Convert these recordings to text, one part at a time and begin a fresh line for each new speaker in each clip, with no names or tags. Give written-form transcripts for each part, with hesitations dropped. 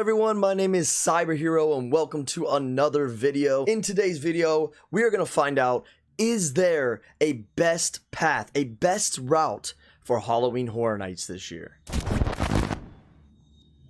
everyone, my name is Cyberhero and welcome to another video. In today's video, we are going to find out, is there a best path, a best route for Halloween Horror Nights this year?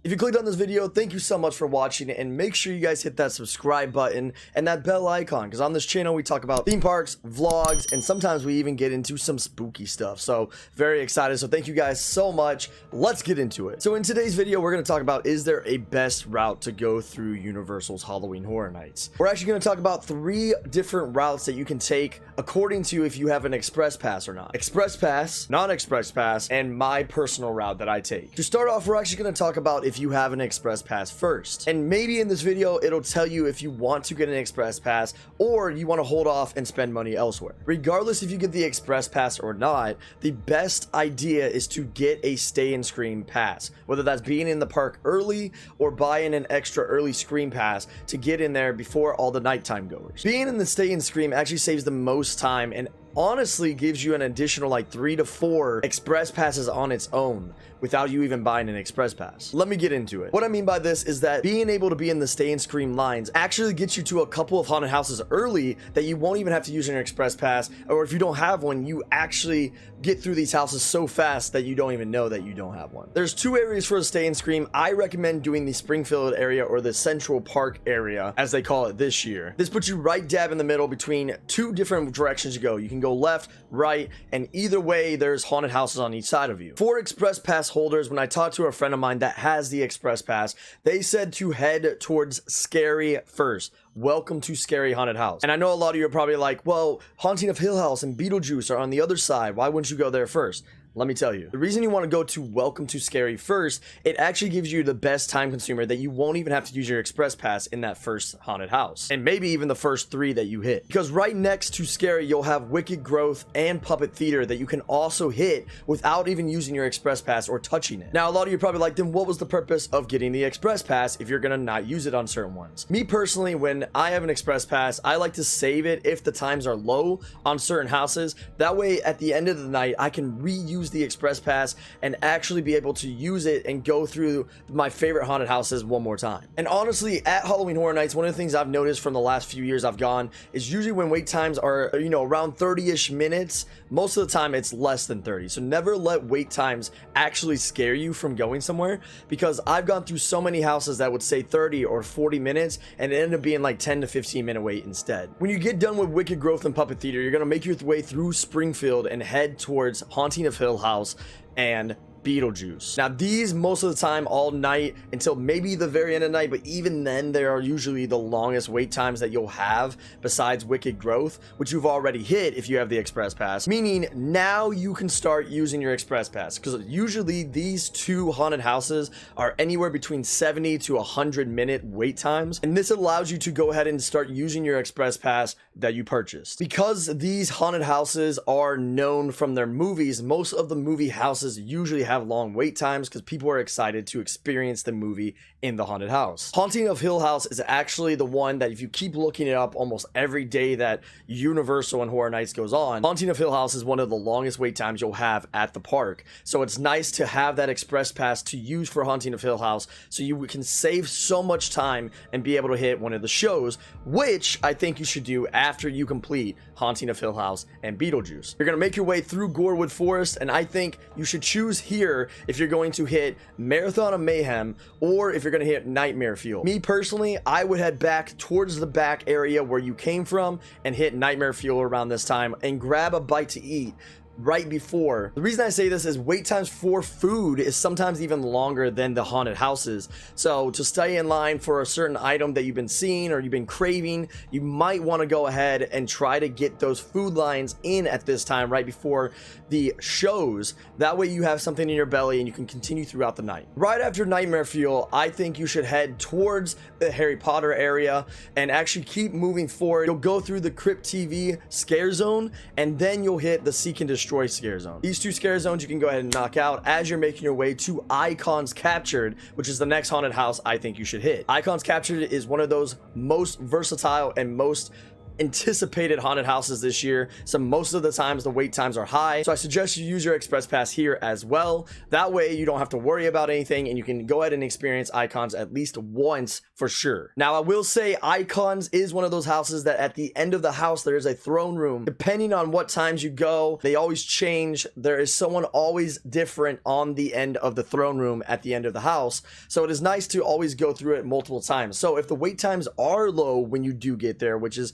If you clicked on this video, thank you so much for watching, and make sure you guys hit that subscribe button and that bell icon, because on this channel we talk about theme parks, vlogs, and sometimes we even get into some spooky stuff. So very excited. So thank you guys so much. Let's get into it. So in today's video, we're going to talk about, is there a best route to go through Universal's Halloween Horror Nights? We're actually going to talk about 3 different routes that you can take according to if you have an express pass or not. Express pass, non-express pass, and my personal route that I take. To start off, we're actually going to talk about if you have an express pass first, and maybe in this video it'll tell you if you want to get an express pass or you want to hold off and spend money elsewhere. Regardless if you get the express pass or not, the best idea is to get a stay and scream pass, whether that's being in the park early or buying an extra early scream pass to get in there before all the nighttime goers. Being in the stay and scream actually saves the most time and honestly gives you an additional like 3 to 4 express passes on its own without you even buying an express pass. Let me get into it. What I mean by this is that being able to be in the stay and scream lines actually gets you to a couple of haunted houses early that you won't even have to use an express pass, or if you don't have one, you actually get through these houses so fast that you don't even know that you don't have one. There's 2 areas for a stay and scream. I recommend doing the Springfield area or the Central Park area, as they call it this year. This puts you right dab in the middle between 2 different directions to go. You can go left, right, and either way there's haunted houses on each side of you. For express pass holders, when I talked to a friend of mine that has the express pass, they said to head towards Scarey first. Welcome to Scarey Haunted House. And I know a lot of you are probably like, well, Haunting of Hill House and Beetlejuice are on the other side. Why wouldn't you go there first? Let me tell you, the reason you want to go to Welcome to Scarey first, it actually gives you the best time consumer that you won't even have to use your express pass in that first haunted house, and maybe even the first 3 that you hit, because right next to Scarey you'll have Wicked Growth and Puppet Theater that you can also hit without even using your express pass or touching it. Now a lot of you are probably like, then what was the purpose of getting the express pass if you're gonna not use it on certain ones? Me personally, when I have an express pass, I like to save it if the times are low on certain houses. That way at the end of the night I can reuse the express pass and actually be able to use it and go through my favorite haunted houses one more time. And honestly, at Halloween Horror Nights, one of the things I've noticed from the last few years I've gone is usually when wait times are, around 30-ish minutes, most of the time it's less than 30. So never let wait times actually scare you from going somewhere, because I've gone through so many houses that would say 30 or 40 minutes and it ended up being like 10 to 15 minute wait instead. When you get done with Wicked Growth and Puppet Theater, you're gonna make your way through Springfield and head towards Haunting of Hill House and Beetlejuice. Now these most of the time all night until maybe the very end of the night, but even then they are usually the longest wait times that you'll have besides Wicked Growth, which you've already hit if you have the express pass, meaning now you can start using your express pass, because usually these 2 haunted houses are anywhere between 70 to 100 minute wait times, and this allows you to go ahead and start using your express pass that you purchased. Because these haunted houses are known from their movies, most of the movie houses usually have long wait times because people are excited to experience the movie in the haunted house. Haunting of Hill House is actually the one that if you keep looking it up almost every day that Universal and Horror Nights goes on, Haunting of Hill House is one of the longest wait times you'll have at the park. So it's nice to have that express pass to use for Haunting of Hill House so you can save so much time and be able to hit one of the shows, which I think you should do after you complete Haunting of Hill House and Beetlejuice. You're gonna make your way through Gorewood Forest, and I think you should choose here if you're going to hit Marathon of Mayhem or if you're going to hit Nightmare Fuel. Me personally, I would head back towards the back area where you came from and hit Nightmare Fuel around this time and grab a bite to eat right before. The reason I say this is wait times for food is sometimes even longer than the haunted houses. So to stay in line for a certain item that you've been seeing or you've been craving, you might want to go ahead and try to get those food lines in at this time right before the shows. That way you have something in your belly and you can continue throughout the night. Right after Nightmare Fuel, I think you should head towards the Harry Potter area and actually keep moving forward. You'll go through the Crypt TV scare zone and then you'll hit the Seek and Destroy scare zone. These 2 scare zones you can go ahead and knock out as you're making your way to Icons Captured, which is the next haunted house I think you should hit. Icons Captured is one of those most versatile and most anticipated haunted houses this year, so most of the times the wait times are high. So I suggest you use your express pass here as well. That way you don't have to worry about anything and you can go ahead and experience Icons at least once for sure. Now I will say Icons is one of those houses that at the end of the house there is a throne room. Depending on what times you go, they always change. There is someone always different on the end of the throne room at the end of the house, so it is nice to always go through it multiple times. So if the wait times are low when you do get there, which is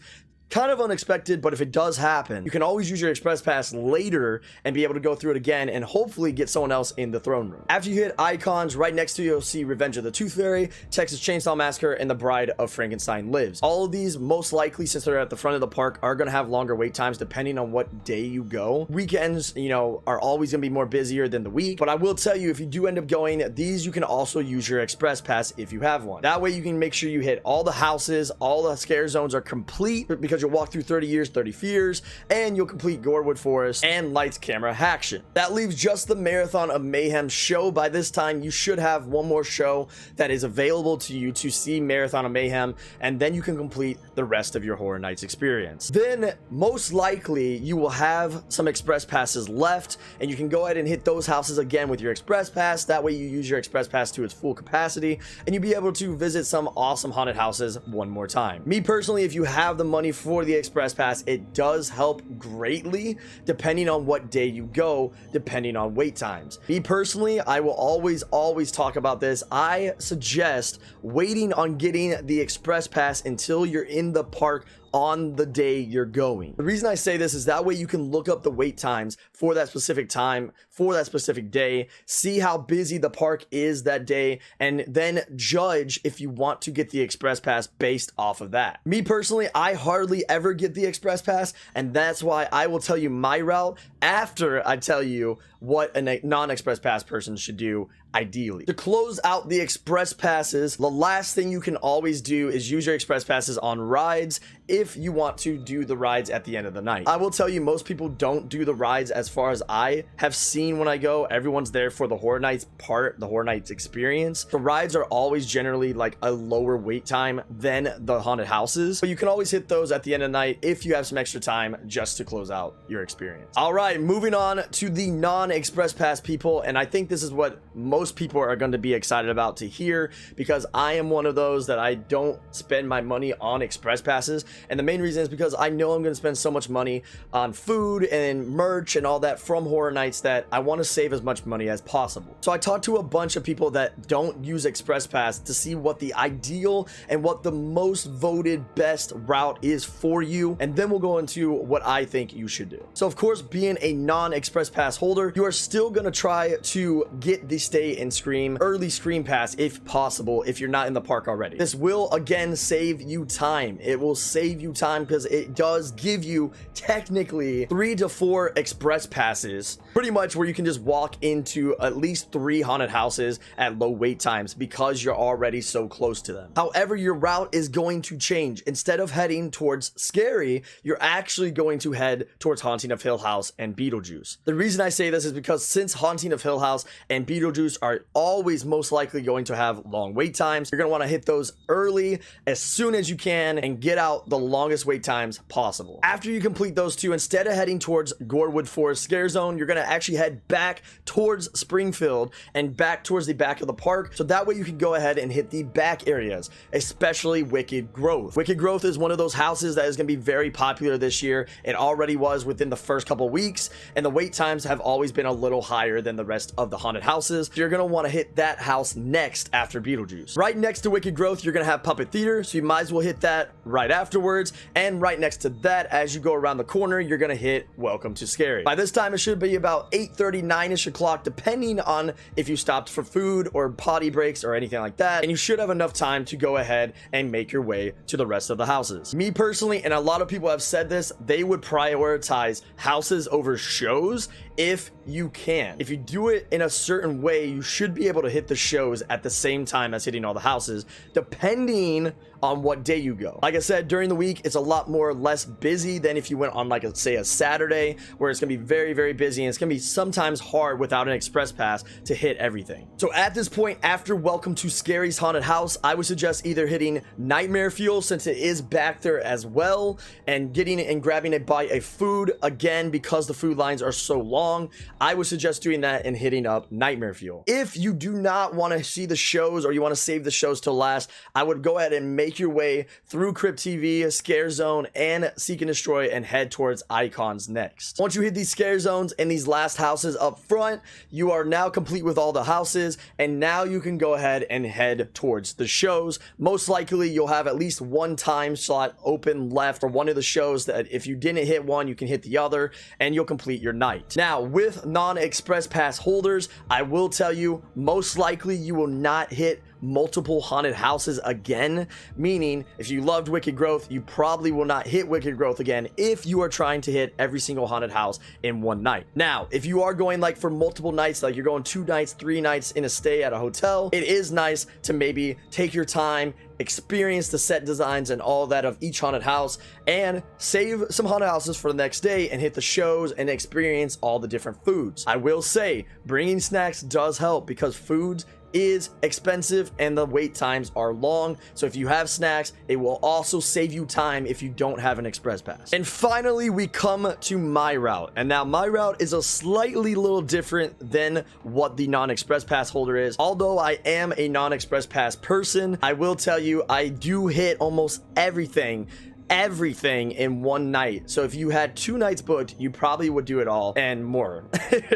kind of unexpected, but if it does happen, you can always use your express pass later and be able to go through it again and hopefully get someone else in the throne room. After you hit Icons, right next to you, you'll see Revenge of the Tooth Fairy, Texas Chainsaw Massacre, and The Bride of Frankenstein Lives. All of these, most likely, since they're at the front of the park, are going to have longer wait times depending on what day you go. Weekends, you know, are always going to be more busier than the week, but I will tell you, if you do end up going, these you can also use your express pass if you have one. That way you can make sure you hit all the houses, all the scare zones are complete, because you'll walk through 30 Years, 30 Fears, and you'll complete Gorewood Forest and Lights Camera Haction. That leaves just the Marathon of Mayhem show. By this time, you should have one more show that is available to you to see Marathon of Mayhem, and then you can complete the rest of your Horror Nights experience. Then, most likely, you will have some express passes left, and you can go ahead and hit those houses again with your express pass. That way, you use your express pass to its full capacity, and you'll be able to visit some awesome haunted houses one more time. Me personally, if you have the money for the express pass, it does help greatly depending on what day you go, depending on wait times. Me personally, I will always talk about this. I suggest waiting on getting the express pass until you're in the park on the day you're going. The reason I say this is that way you can look up the wait times for that specific time, for that specific day, see how busy the park is that day, and then judge if you want to get the express pass based off of that. Me personally, I hardly ever get the express pass, and that's why I will tell you my route after I tell you what a non-express pass person should do ideally. To close out the express passes, the last thing you can always do is use your express passes on rides if you want to do the rides at the end of the night. I will tell you, most people don't do the rides as far as I have seen when I go. Everyone's there for the Horror Nights part, the Horror Nights experience. The rides are always generally like a lower wait time than the haunted houses, but you can always hit those at the end of the night if you have some extra time just to close out your experience. All right, moving on to the non-express pass people, and I think this is what most people are going to be excited about to hear, because I am one of those that I don't spend my money on express passes, and the main reason is because I know I'm going to spend so much money on food and merch and all that from Horror Nights that I want to save as much money as possible. So I talked to a bunch of people that don't use express pass to see what the ideal and what the most voted best route is for you, and then we'll go into what I think you should do. So of course, being a non-express pass holder, you are still going to try to get the stay and scream early scream pass if possible, if you're not in the park already. This will again save you time. It will save you time because it does give you technically 3 to 4 express passes pretty much where you can just walk into at least 3 haunted houses at low wait times because you're already so close to them. However, your route is going to change. Instead of heading towards Scarey, you're actually going to head towards Haunting of Hill House and Beetlejuice. The reason I say this is because since Haunting of Hill House and Beetlejuice are always most likely going to have long wait times, you're going to want to hit those early as soon as you can and get out the longest wait times possible. After you complete those two, instead of heading towards Gorewood Forest Scare Zone, you're going to actually head back towards Springfield and back towards the back of the park, so that way you can go ahead and hit the back areas, especially Wicked Growth. Wicked Growth is one of those houses that is going to be very popular this year. It already was within the first couple weeks, and the wait times have always been a little higher than the rest of the haunted houses. So you're going to want to hit that house next after Beetlejuice. Right next to Wicked Growth, you're going to have Puppet Theater, so you might as well hit that right afterwards, and right next to that, as you go around the corner, you're going to hit Welcome to Scarey. By this time, it should be about 8:30, 9-ish o'clock, depending on if you stopped for food or potty breaks or anything like that, and you should have enough time to go ahead and make your way to the rest of the houses. Me personally, and a lot of people have said this, they would prioritize houses over shows if you can. If you do it in a certain way, you should be able to hit the shows at the same time as hitting all the houses, depending on what day you go. Like I said, during the week, it's a lot more less busy than if you went on, like, let's say a Saturday, where it's gonna be very, very busy, and it's gonna be sometimes hard without an express pass to hit everything. So at this point, after Welcome to Scarey's Haunted House, I would suggest either hitting Nightmare Fuel, since it is back there as well, and getting it and grabbing a bite of food. Again, because the food lines are so long, I would suggest doing that and hitting up Nightmare Fuel. If you do not want to see the shows, or you want to save the shows till last, I would go ahead and make your way through Crypt TV, Scare Zone, and Seek and Destroy, and head towards Icons next. Once you hit these Scare Zones and these last houses up front, you are now complete with all the houses, and now you can go ahead and head towards the shows. Most likely you'll have at least one time slot open left for one of the shows, that if you didn't hit one, you can hit the other, and you'll complete your night. Now, with non-express pass holders, I will tell you, most likely you will not hit multiple haunted houses again, meaning if you loved Wicked Growth, you probably will not hit Wicked Growth again if you are trying to hit every single haunted house in one night. Now, if you are going like for multiple nights, like you're going 2 nights, 3 nights in a stay at a hotel, it is nice to maybe take your time, experience the set designs and all that of each haunted house, and save some haunted houses for the next day and hit the shows and experience all the different foods. I will say, bringing snacks does help, because foods is expensive and the wait times are long. So if you have snacks, it will also save you time if you don't have an express pass. And finally, we come to my route. And now my route is a slightly little different than what the non-express pass holder is. Although I am a non-express pass person, I will tell you, I do hit almost everything in one night. So if you had 2 nights booked, you probably would do it all and more.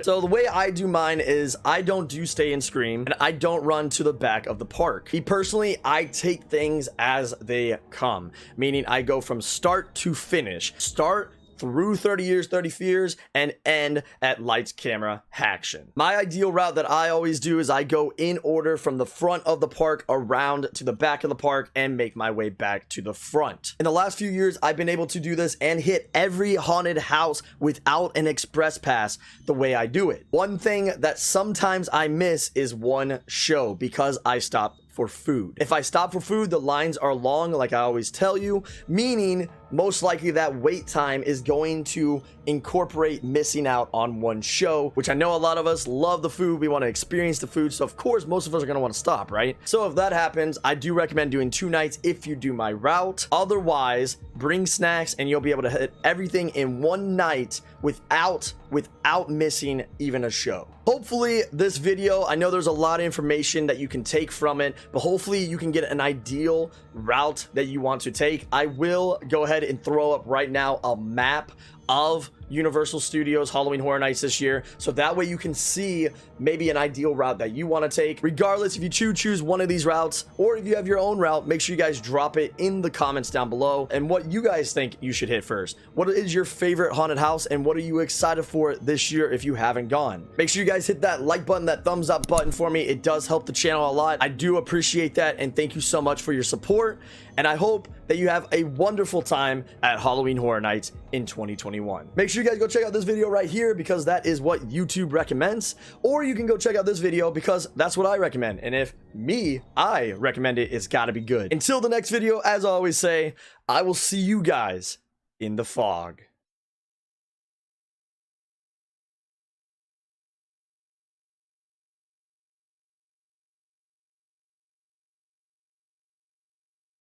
So the way I do mine is I don't do stay and scream, and I don't run to the back of the park. Me personally, I take things as they come, meaning I go from start to finish. Start through 30 Years, 30 Fears, and end at Lights, Camera, Action. My ideal route that I always do is I go in order from the front of the park around to the back of the park and make my way back to the front. In the last few years, I've been able to do this and hit every haunted house without an express pass the way I do it. One thing that sometimes I miss is one show, because I stop for food. If I stop for food, the lines are long, like I always tell you, meaning most likely that wait time is going to incorporate missing out on one show, which I know a lot of us love the food. We want to experience the food. So of course, most of us are going to want to stop, right? So if that happens, I do recommend doing 2 nights if you do my route. Otherwise, bring snacks and you'll be able to hit everything in one night without missing even a show. Hopefully this video, I know there's a lot of information that you can take from it, but hopefully you can get an ideal route that you want to take. I will go ahead and throw up right now a map of Universal Studios Halloween Horror Nights this year, so that way you can see maybe an ideal route that you want to take. Regardless, if you choose one of these routes, or if you have your own route, make sure you guys drop it in the comments down below, and what you guys think you should hit first. What is your favorite haunted house, and what are you excited for this year if you haven't gone? Make sure you guys hit that like button, that thumbs up button for me. It does help the channel a lot. I do appreciate that, and thank you so much for your support, and I hope that you have a wonderful time at Halloween Horror Nights in 2021. Make sure you guys go check out this video right here, because that is what YouTube recommends, or you can go check out this video because that's what I recommend, and if I recommend it, it's gotta be good. Until the next video, as I always say, I will see you guys in the fog.